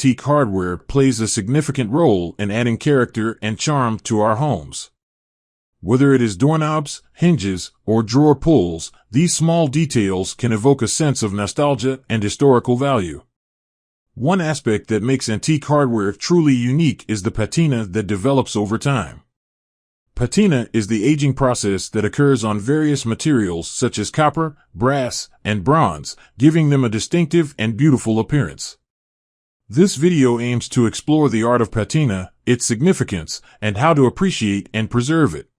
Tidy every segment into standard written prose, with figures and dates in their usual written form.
antique hardware plays a significant role in adding character and charm to our homes. Whether it is doorknobs, hinges, or drawer pulls, these small details can evoke a sense of nostalgia and historical value. One aspect that makes antique hardware truly unique is the patina that develops over time. Patina is the aging process that occurs on various materials such as copper, brass, and bronze, giving them a distinctive and beautiful appearance. This video aims to explore the art of patina, its significance, and how to appreciate and preserve it.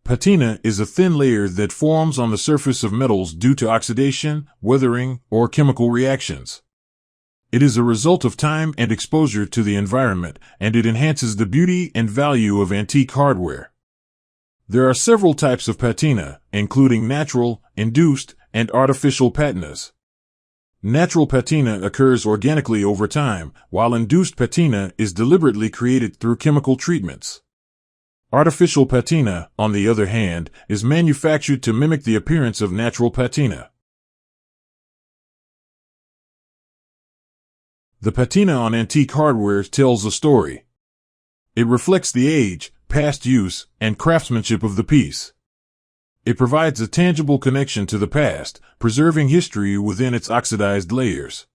Patina is a thin layer that forms on the surface of metals due to oxidation, weathering, or chemical reactions. It is a result of time and exposure to the environment, and it enhances the beauty and value of antique hardware. There are several types of patina, including natural, induced, and artificial patinas. Natural patina occurs organically over time, while induced patina is deliberately created through chemical treatments. Artificial patina, on the other hand, is manufactured to mimic the appearance of natural patina. The patina on antique hardware tells a story. It reflects the age, past use, and craftsmanship of the piece. It provides a tangible connection to the past, preserving history within its oxidized layers.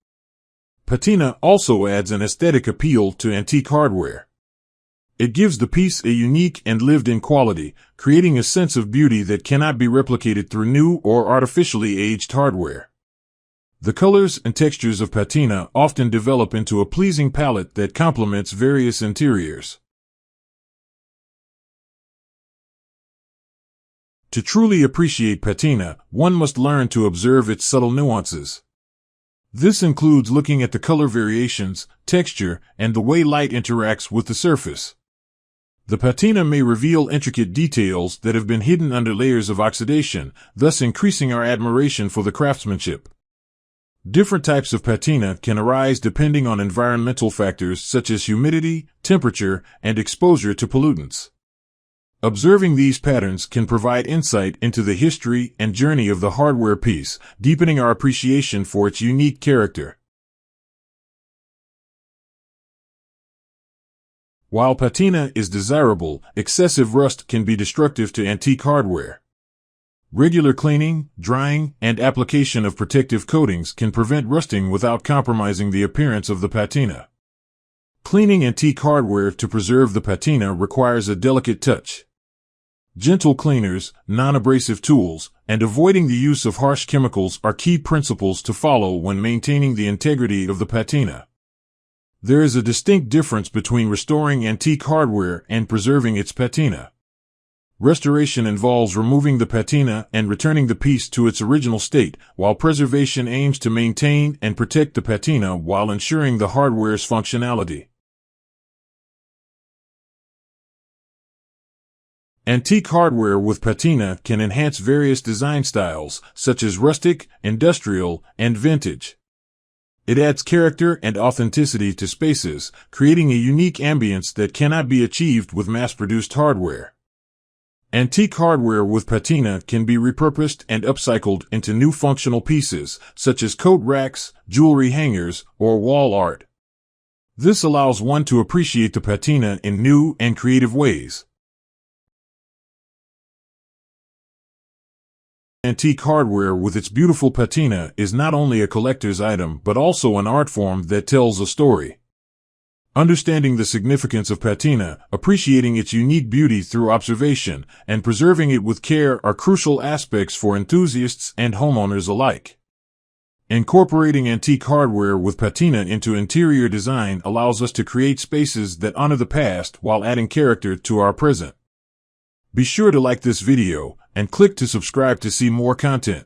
Patina also adds an aesthetic appeal to antique hardware. It gives the piece a unique and lived-in quality, creating a sense of beauty that cannot be replicated through new or artificially aged hardware. The colors and textures of patina often develop into a pleasing palette that complements various interiors. To truly appreciate patina, one must learn to observe its subtle nuances. This includes looking at the color variations, texture, and the way light interacts with the surface. The patina may reveal intricate details that have been hidden under layers of oxidation, thus increasing our admiration for the craftsmanship. Different types of patina can arise depending on environmental factors such as humidity, temperature, and exposure to pollutants. Observing these patterns can provide insight into the history and journey of the hardware piece, deepening our appreciation for its unique character. While patina is desirable, excessive rust can be destructive to antique hardware. Regular cleaning, drying, and application of protective coatings can prevent rusting without compromising the appearance of the patina. Cleaning antique hardware to preserve the patina requires a delicate touch. Gentle cleaners, non-abrasive tools, and avoiding the use of harsh chemicals are key principles to follow when maintaining the integrity of the patina. There is a distinct difference between restoring antique hardware and preserving its patina. Restoration involves removing the patina and returning the piece to its original state, while preservation aims to maintain and protect the patina while ensuring the hardware's functionality. Antique hardware with patina can enhance various design styles, such as rustic, industrial, and vintage. It adds character and authenticity to spaces, creating a unique ambience that cannot be achieved with mass-produced hardware. Antique hardware with patina can be repurposed and upcycled into new functional pieces, such as coat racks, jewelry hangers, or wall art. This allows one to appreciate the patina in new and creative ways. Antique hardware with its beautiful patina is not only a collector's item but also an art form that tells a story. Understanding the significance of patina, appreciating its unique beauty through observation, and preserving it with care are crucial aspects for enthusiasts and homeowners alike. Incorporating antique hardware with patina into interior design allows us to create spaces that honor the past while adding character to our present. Be sure to like this video and click to subscribe to see more content.